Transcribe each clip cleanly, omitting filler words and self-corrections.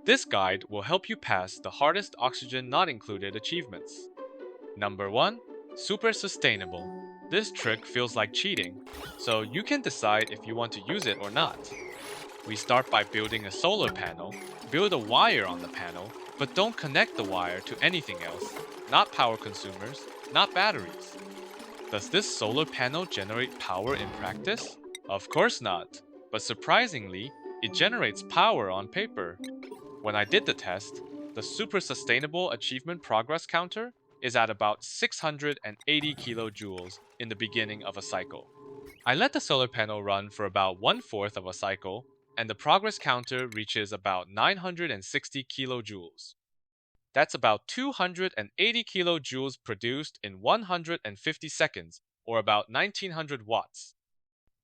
This guide will help you pass the hardest oxygen not included achievements. Number 1. Super sustainable. This trick feels like cheating, so you can decide if you want to use it or not. We start by building a solar panel, build a wire on the panel, but don't connect the wire to anything else. Not power consumers, not batteries. Does this solar panel generate power in practice? Of course not, but surprisingly, it generates power on paper. When I did the test, the super sustainable achievement progress counter is at about 680 kilojoules in the beginning of a cycle. I let the solar panel run for about 1/4 of a cycle, and the progress counter reaches about 960 kilojoules. That's about 280 kilojoules produced in 150 seconds, or about 1900 watts.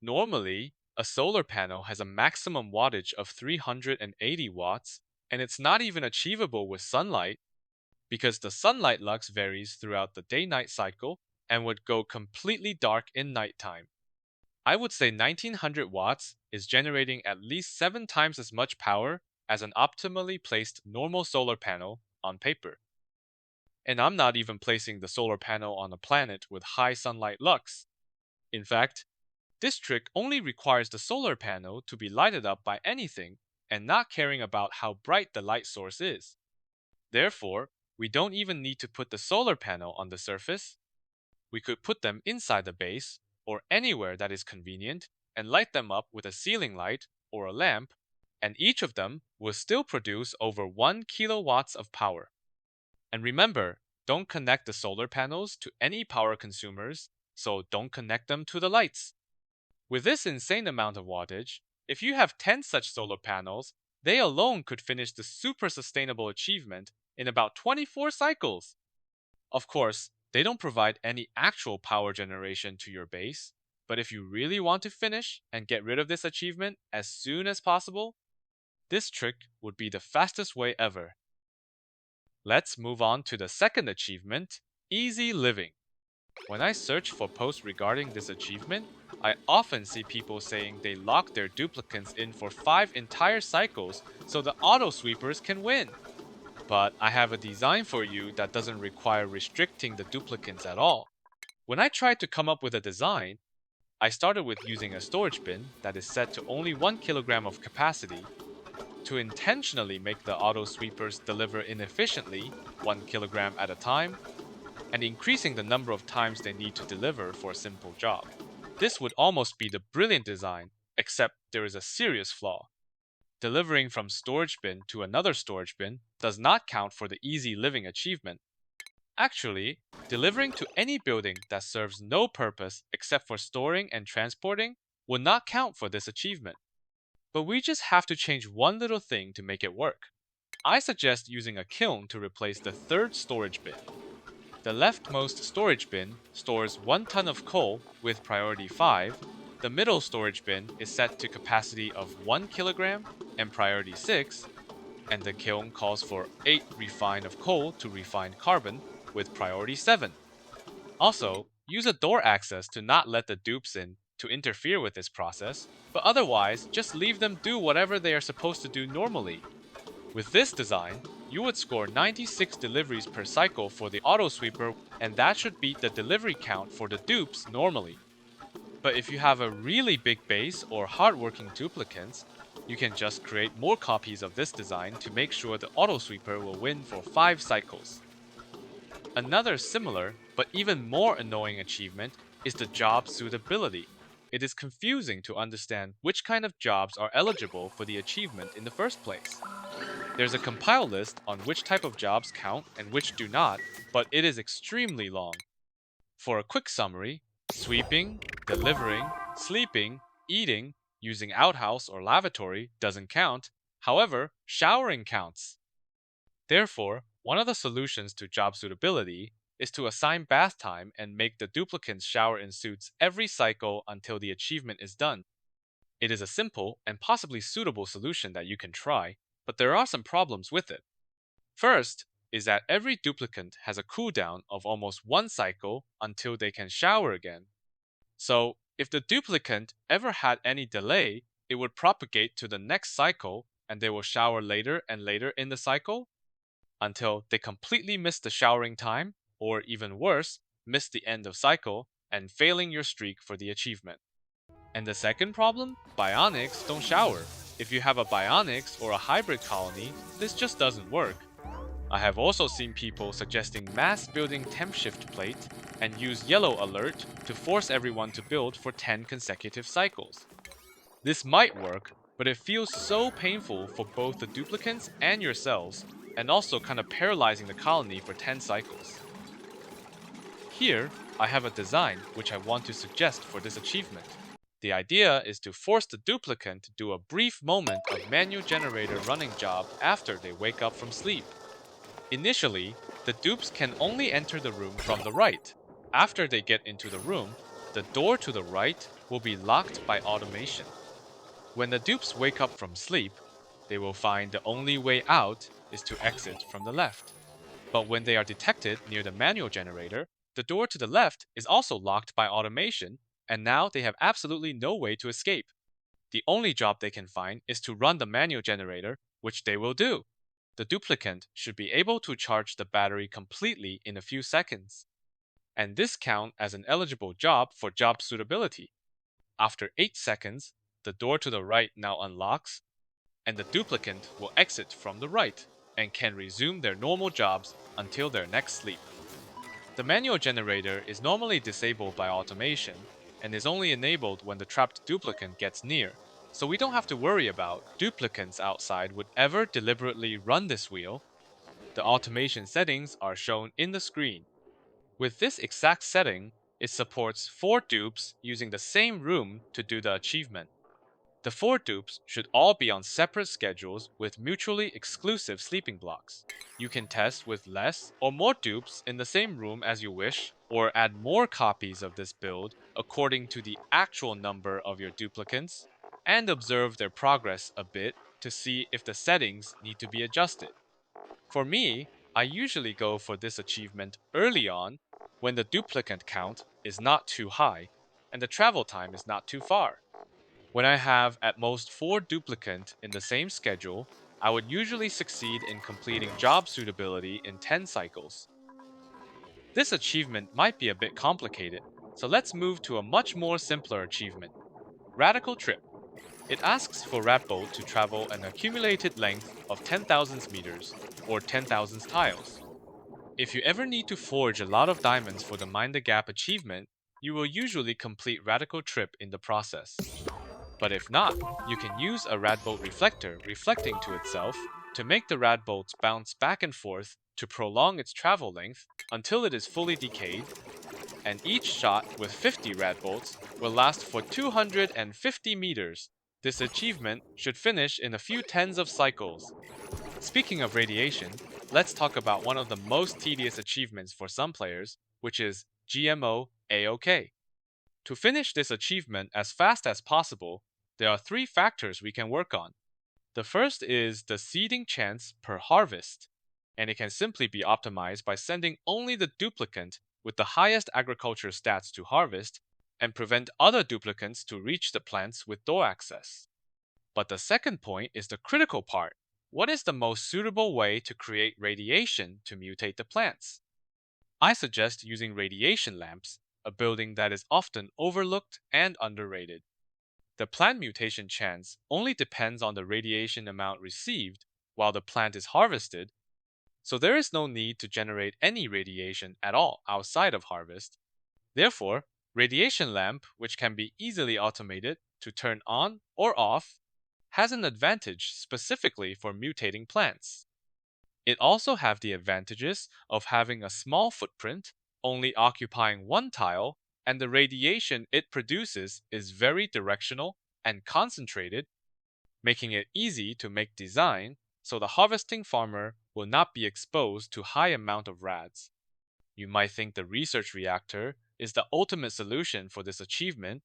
Normally, a solar panel has a maximum wattage of 380 watts, and it's not even achievable with sunlight because the sunlight lux varies throughout the day-night cycle and would go completely dark in nighttime. I would say 1900 watts is generating at least 7 times as much power as an optimally placed normal solar panel on paper. And I'm not even placing the solar panel on a planet with high sunlight lux. In fact, this trick only requires the solar panel to be lighted up by anything and not caring about how bright the light source is. Therefore, we don't even need to put the solar panel on the surface. We could put them inside the base or anywhere that is convenient and light them up with a ceiling light or a lamp, and each of them will still produce over 1 kilowatts of power. And remember, don't connect the solar panels to any power consumers, so don't connect them to the lights. With this insane amount of wattage, if you have 10 such solar panels, they alone could finish the super sustainable achievement in about 24 cycles. Of course, they don't provide any actual power generation to your base, but if you really want to finish and get rid of this achievement as soon as possible, this trick would be the fastest way ever. Let's move on to the second achievement, Easy Living. When I search for posts regarding this achievement, I often see people saying they lock their duplicants in for 5 entire cycles so the auto sweepers can win. But I have a design for you that doesn't require restricting the duplicants at all. When I tried to come up with a design, I started with using a storage bin that is set to only 1 kilogram of capacity to intentionally make the auto sweepers deliver inefficiently 1 kilogram at a time, and increasing the number of times they need to deliver for a simple job. This would almost be the brilliant design, except there is a serious flaw. Delivering from storage bin to another storage bin does not count for the easy living achievement. Actually, delivering to any building that serves no purpose except for storing and transporting would not count for this achievement. But we just have to change one little thing to make it work. I suggest using a kiln to replace the third storage bin. The leftmost storage bin stores 1 ton of coal with priority 5, the middle storage bin is set to capacity of 1 kilogram and priority 6, and the kiln calls for 8 refine of coal to refined carbon with priority 7. Also, use a door access to not let the dupes in to interfere with this process, but otherwise just leave them do whatever they are supposed to do normally. With this design, you would score 96 deliveries per cycle for the auto sweeper, and that should beat the delivery count for the dupes normally. But if you have a really big base or hardworking duplicants, you can just create more copies of this design to make sure the auto sweeper will win for 5 cycles. Another similar, but even more annoying achievement is the job suitability. It is confusing to understand which kind of jobs are eligible for the achievement in the first place. There's a compile list on which type of jobs count and which do not, but it is extremely long. For a quick summary, sweeping, delivering, sleeping, eating, using outhouse or lavatory doesn't count. However, showering counts. Therefore, one of the solutions to job suitability is to assign bath time and make the duplicants shower in suits every cycle until the achievement is done. It is a simple and possibly suitable solution that you can try, but there are some problems with it. First is that every duplicant has a cooldown of almost 1 cycle until they can shower again. So, if the duplicant ever had any delay, it would propagate to the next cycle, and they will shower later and later in the cycle until they completely miss the showering time, or even worse, miss the end of cycle and failing your streak for the achievement. And the second problem? Bionics don't shower. If you have a bionics or a hybrid colony, this just doesn't work. I have also seen people suggesting mass building temp shift plate and use yellow alert to force everyone to build for 10 consecutive cycles. This might work, but it feels so painful for both the duplicants and yourselves, and also kind of paralyzing the colony for 10 cycles. Here, I have a design which I want to suggest for this achievement. The idea is to force the duplicant to do a brief moment of manual generator running job after they wake up from sleep. Initially, the dupes can only enter the room from the right. After they get into the room, the door to the right will be locked by automation. When the dupes wake up from sleep, they will find the only way out is to exit from the left. But when they are detected near the manual generator, the door to the left is also locked by automation, and now they have absolutely no way to escape. The only job they can find is to run the manual generator, which they will do. The duplicant should be able to charge the battery completely in a few seconds. And this counts as an eligible job for job suitability. After 8 seconds, the door to the right now unlocks, and the duplicant will exit from the right and can resume their normal jobs until their next sleep. The manual generator is normally disabled by automation and is only enabled when the trapped duplicant gets near, so we don't have to worry about duplicants outside would ever deliberately run this wheel. The automation settings are shown in the screen. With this exact setting, it supports 4 dupes using the same room to do the achievement. The 4 dupes should all be on separate schedules with mutually exclusive sleeping blocks. You can test with less or more dupes in the same room as you wish, or add more copies of this build according to the actual number of your duplicants, and observe their progress a bit to see if the settings need to be adjusted. For me, I usually go for this achievement early on when the duplicant count is not too high and the travel time is not too far. When I have at most 4 duplicant in the same schedule, I would usually succeed in completing job suitability in 10 cycles. This achievement might be a bit complicated, so let's move to a much more simpler achievement. Radical Trip. It asks for Ratbolt to travel an accumulated length of 10,000 meters, or 10,000 tiles. If you ever need to forge a lot of diamonds for the Mind the Gap achievement, you will usually complete Radical Trip in the process. But if not, you can use a Radbolt reflector reflecting to itself to make the Radbolts bounce back and forth to prolong its travel length until it is fully decayed, and each shot with 50 Radbolts will last for 250 meters. This achievement should finish in a few tens of cycles. Speaking of radiation, let's talk about one of the most tedious achievements for some players, which is GMO A-OK. To finish this achievement as fast as possible, there are 3 factors we can work on. The first is the seeding chance per harvest, and it can simply be optimized by sending only the duplicant with the highest agriculture stats to harvest and prevent other duplicants to reach the plants with door access. But the second point is the critical part. What is the most suitable way to create radiation to mutate the plants? I suggest using radiation lamps, a building that is often overlooked and underrated. The plant mutation chance only depends on the radiation amount received while the plant is harvested, so there is no need to generate any radiation at all outside of harvest. Therefore, radiation lamp, which can be easily automated to turn on or off, has an advantage specifically for mutating plants. It also has the advantages of having a small footprint, only occupying 1 tile, and the radiation it produces is very directional and concentrated, making it easy to make design so the harvesting farmer will not be exposed to high amount of rads. You might think the research reactor is the ultimate solution for this achievement,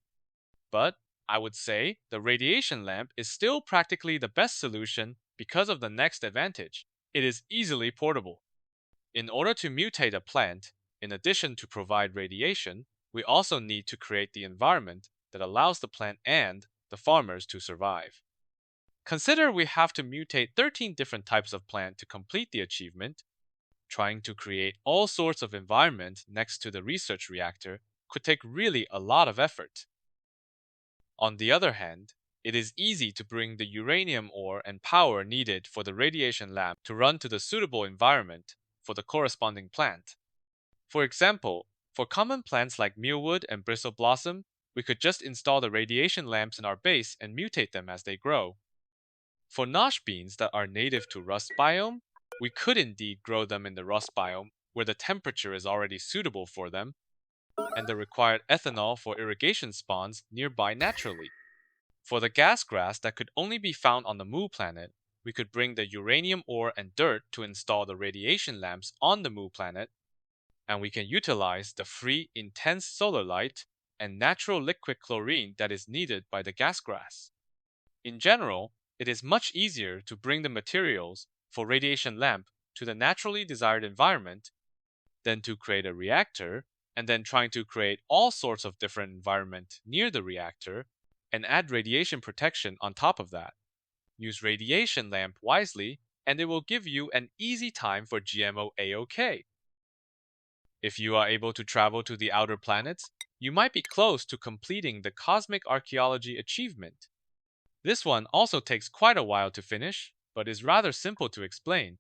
but I would say the radiation lamp is still practically the best solution because of the next advantage. It is easily portable. In order to mutate a plant, in addition to provide radiation, we also need to create the environment that allows the plant and the farmers to survive. Consider we have to mutate 13 different types of plant to complete the achievement. Trying to create all sorts of environment next to the research reactor could take really a lot of effort. On the other hand, it is easy to bring the uranium ore and power needed for the radiation lamp to run to the suitable environment for the corresponding plant. For example, for common plants like mealwood and bristle blossom, we could just install the radiation lamps in our base and mutate them as they grow. For nosh beans that are native to rust biome, we could indeed grow them in the rust biome where the temperature is already suitable for them, and the required ethanol for irrigation spawns nearby naturally. For the gas grass that could only be found on the Mu planet, we could bring the uranium ore and dirt to install the radiation lamps on the Mu planet, and we can utilize the free intense solar light and natural liquid chlorine that is needed by the gas grass. In general, it is much easier to bring the materials for radiation lamp to the naturally desired environment than to create a reactor and then trying to create all sorts of different environment near the reactor and add radiation protection on top of that. Use radiation lamp wisely and it will give you an easy time for GMO A-OK. If you are able to travel to the outer planets, you might be close to completing the Cosmic Archaeology achievement. This one also takes quite a while to finish, but is rather simple to explain.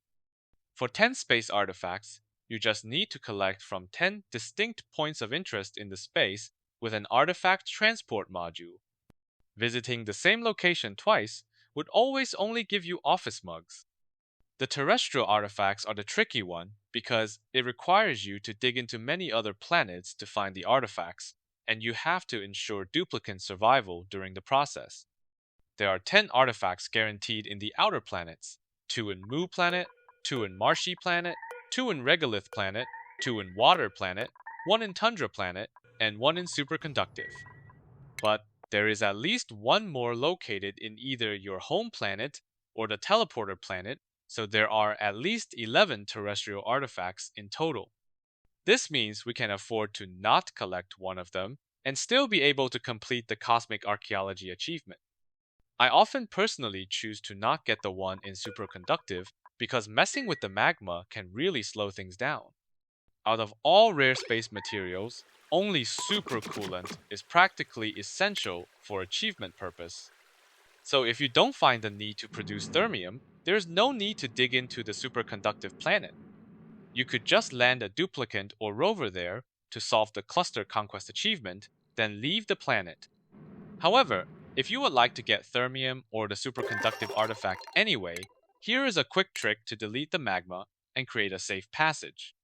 For 10 space artifacts, you just need to collect from 10 distinct points of interest in the space with an artifact transport module. Visiting the same location twice would always only give you office mugs. The terrestrial artifacts are the tricky one because it requires you to dig into many other planets to find the artifacts, and you have to ensure duplicate survival during the process. There are 10 artifacts guaranteed in the outer planets, 2 in Mu planet, 2 in Marshy planet, 2 in Regolith planet, 2 in Water planet, 1 in Tundra planet, and 1 in Superconductive. But there is at least one more located in either your home planet or the teleporter planet, so there are at least 11 terrestrial artifacts in total. This means we can afford to not collect one of them and still be able to complete the Cosmic Archaeology achievement. I often personally choose to not get the one in superconductive because messing with the magma can really slow things down. Out of all rare space materials, only supercoolant is practically essential for achievement purpose. So if you don't find the need to produce thermium, there is no need to dig into the superconductive planet. You could just land a duplicant or rover there to solve the cluster conquest achievement, then leave the planet. However, if you would like to get thermium or the superconductive artifact anyway, here is a quick trick to delete the magma and create a safe passage.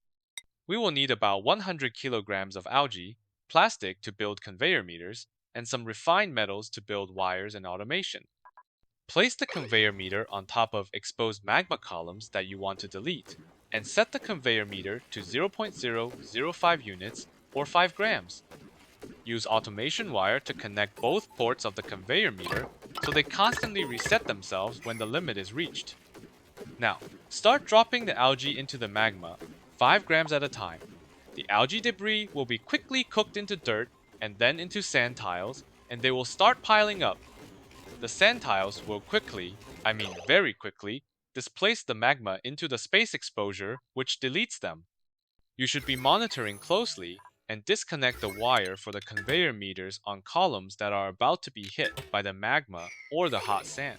We will need about 100 kilograms of algae, plastic to build conveyor meters, and some refined metals to build wires and automation. Place the conveyor meter on top of exposed magma columns that you want to delete, and set the conveyor meter to 0.005 units or 5 grams. Use automation wire to connect both ports of the conveyor meter so they constantly reset themselves when the limit is reached. Now, start dropping the algae into the magma, 5 grams at a time. The algae debris will be quickly cooked into dirt and then into sand tiles, and they will start piling up. The sand tiles will very quickly, displace the magma into the space exposure, which deletes them. You should be monitoring closely and disconnect the wire for the conveyor meters on columns that are about to be hit by the magma or the hot sand.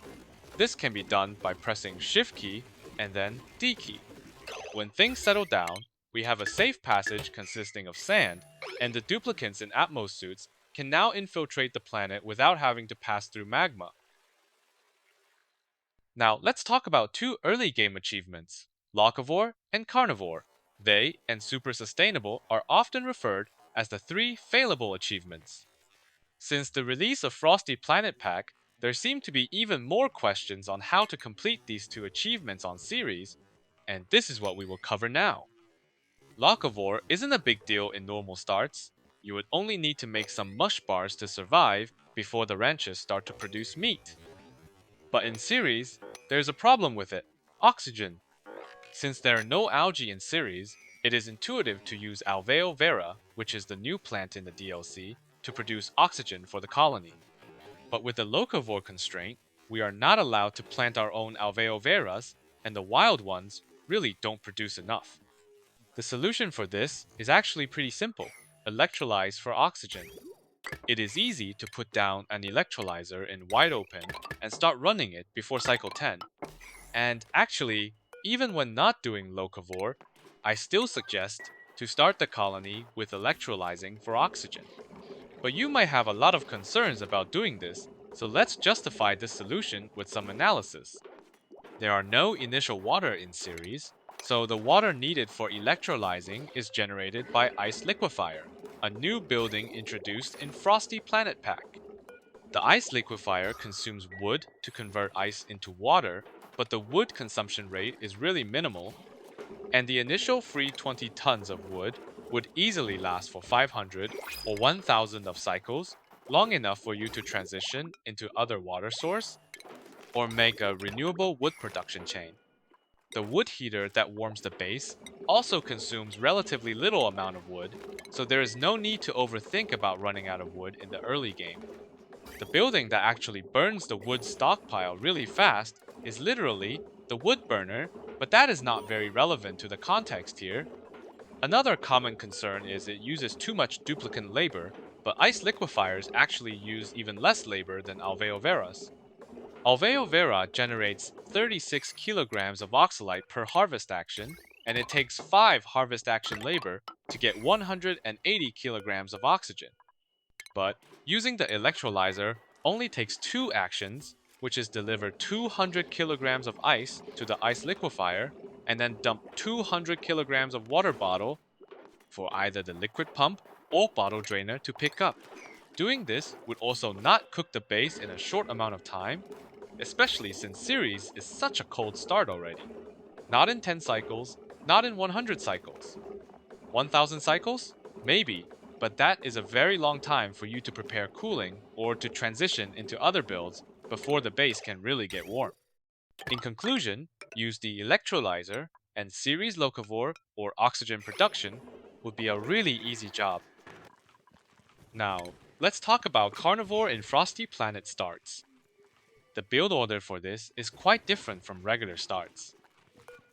This can be done by pressing Shift key and then D key. When things settle down, we have a safe passage consisting of sand, and the duplicates in Atmos suits can now infiltrate the planet without having to pass through magma. Now let's talk about 2 early game achievements, Locavore and Carnivore. They and Super Sustainable are often referred as the 3 failable achievements. Since the release of Frosty Planet Pack, there seem to be even more questions on how to complete these 2 achievements on Ceres, and this is what we will cover now. Locavore isn't a big deal in normal starts. You would only need to make some mush bars to survive before the ranches start to produce meat. But in Ceres, there's a problem with it: oxygen. Since there are no algae in Ceres, it is intuitive to use Alveo Vera, which is the new plant in the DLC, to produce oxygen for the colony. But with the Locavore constraint, we are not allowed to plant our own alveoveras, and the wild ones really don't produce enough. The solution for this is actually pretty simple: electrolyze for oxygen. It is easy to put down an electrolyzer in wide open and start running it before cycle 10. And actually, even when not doing Locavore, I still suggest to start the colony with electrolyzing for oxygen. But you might have a lot of concerns about doing this, so let's justify this solution with some analysis. There are no initial water in Ceres, so the water needed for electrolyzing is generated by Ice Liquefier, a new building introduced in Frosty Planet Pack. The Ice Liquefier consumes wood to convert ice into water, but the wood consumption rate is really minimal, and the initial free 20 tons of wood would easily last for 500 or 1000 of cycles, long enough for you to transition into other water source or make a renewable wood production chain. The wood heater that warms the base also consumes relatively little amount of wood, so there is no need to overthink about running out of wood in the early game. The building that actually burns the wood stockpile really fast is literally the wood burner, but that is not very relevant to the context here. Another common concern is it uses too much duplicate labor, but ice liquefiers actually use even less labor than alveoveras. Alveovera generates 36 kilograms of oxalite per harvest action, and it takes 5 harvest action labor to get 180 kilograms of oxygen. But using the electrolyzer only takes 2 actions, which is deliver 200 kilograms of ice to the ice liquefier and then dump 200 kilograms of water bottle for either the liquid pump or bottle drainer to pick up. Doing this would also not cook the base in a short amount of time, especially since Ceres is such a cold start already. Not in 10 cycles, not in 100 cycles. 1000 cycles? Maybe, but that is a very long time for you to prepare cooling or to transition into other builds before the base can really get warm. In conclusion, use the electrolyzer and Ceres Locavore or oxygen production would be a really easy job. Now, let's talk about Carnivore in Frosty Planet starts. The build order for this is quite different from regular starts.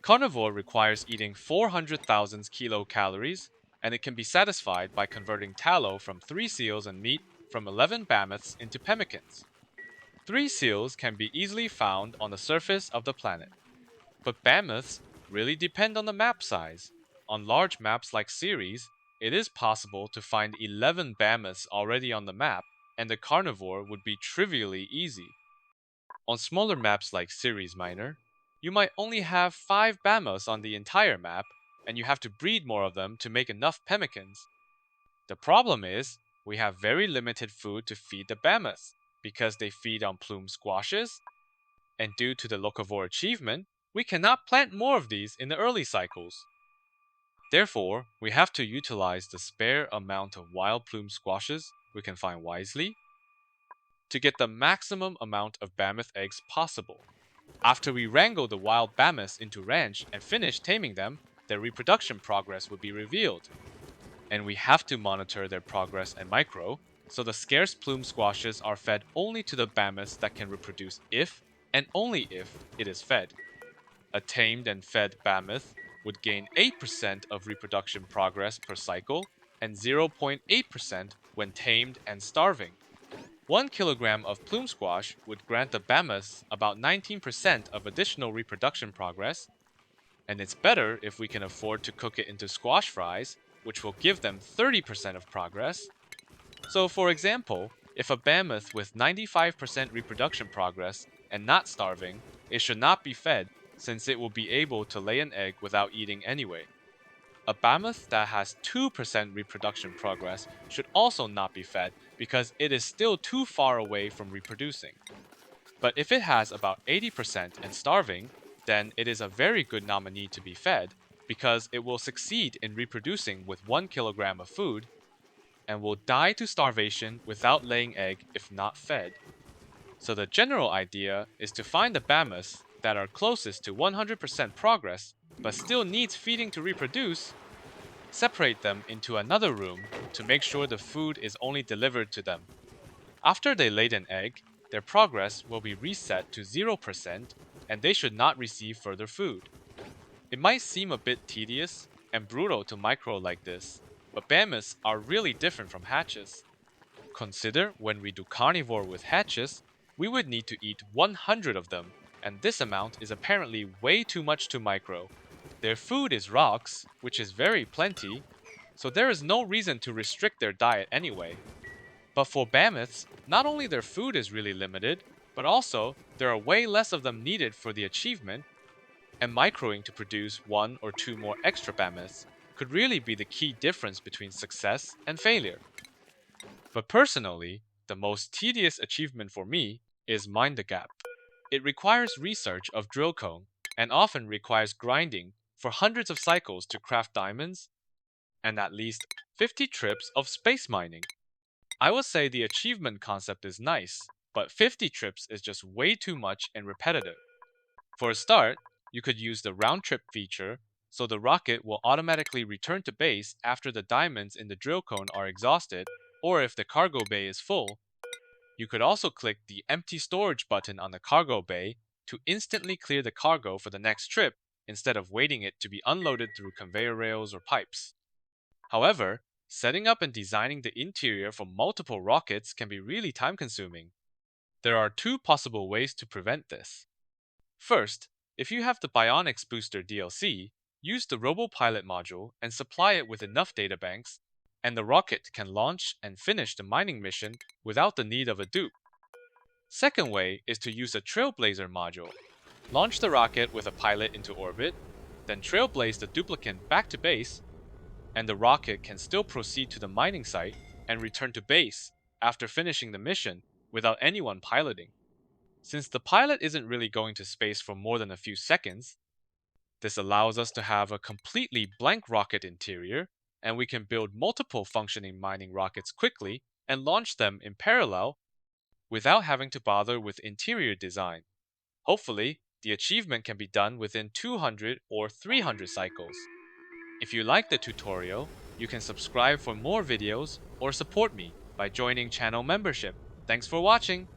Carnivore requires eating 400,000 kilocalories, and it can be satisfied by converting tallow from 3 seals and meat from 11 mammoths into pemmicans. 3 seals can be easily found on the surface of the planet. But mammoths really depend on the map size. On large maps like Ceres, it is possible to find 11 mammoths already on the map, and the carnivore would be trivially easy. On smaller maps like Ceres Minor, you might only have 5 mammoths on the entire map, and you have to breed more of them to make enough pemmicans. The problem is, we have very limited food to feed the mammoths, because they feed on plume squashes, and due to the Locavore achievement, we cannot plant more of these in the early cycles. Therefore, we have to utilize the spare amount of wild plume squashes we can find wisely to get the maximum amount of mammoth eggs possible. After we wrangle the wild mammoths into ranch and finish taming them, their reproduction progress would be revealed. And we have to monitor their progress and micro, so the scarce plume squashes are fed only to the mammoths that can reproduce if, and only if, it is fed. A tamed and fed mammoth would gain 8% of reproduction progress per cycle, and 0.8% when tamed and starving. 1 kilogram of plume squash would grant the mammoths about 19% of additional reproduction progress, and it's better if we can afford to cook it into squash fries, which will give them 30% of progress. So for example, if a mammoth with 95% reproduction progress and not starving, it should not be fed since it will be able to lay an egg without eating anyway. A mammoth that has 2% reproduction progress should also not be fed because it is still too far away from reproducing. But if it has about 80% and starving, then it is a very good nominee to be fed because it will succeed in reproducing with 1 kilogram of food and will die to starvation without laying egg if not fed. So the general idea is to find the mammoths that are closest to 100% progress but still needs feeding to reproduce, separate them into another room to make sure the food is only delivered to them. After they laid an egg, their progress will be reset to 0% and they should not receive further food. It might seem a bit tedious and brutal to micro like this, but mammoths are really different from hatches. Consider when we do carnivore with hatches, we would need to eat 100 of them, and this amount is apparently way too much to micro. Their food is rocks, which is very plenty, so there is no reason to restrict their diet anyway. But for mammoths, not only their food is really limited, but also there are way less of them needed for the achievement, and microing to produce 1 or 2 more extra mammoths could really be the key difference between success and failure. But personally, the most tedious achievement for me is Mind the Gap. It requires research of drill cone, and often requires grinding for hundreds of cycles to craft diamonds, and at least 50 trips of space mining. I would say the achievement concept is nice, but 50 trips is just way too much and repetitive. For a start, you could use the round trip feature, so the rocket will automatically return to base after the diamonds in the drill cone are exhausted, or if the cargo bay is full. You could also click the empty storage button on the cargo bay to instantly clear the cargo for the next trip instead of waiting it to be unloaded through conveyor rails or pipes. However, setting up and designing the interior for multiple rockets can be really time-consuming. There are 2 possible ways to prevent this. First, if you have the Bionics Booster DLC, use the RoboPilot module and supply it with enough databanks, and the rocket can launch and finish the mining mission without the need of a dupe. Second way is to use a Trailblazer module. Launch the rocket with a pilot into orbit, then trailblaze the duplicant back to base, and the rocket can still proceed to the mining site and return to base after finishing the mission without anyone piloting. Since the pilot isn't really going to space for more than a few seconds, this allows us to have a completely blank rocket interior, and we can build multiple functioning mining rockets quickly and launch them in parallel without having to bother with interior design. Hopefully, the achievement can be done within 200 or 300 cycles. If you like the tutorial, you can subscribe for more videos or support me by joining channel membership. Thanks for watching!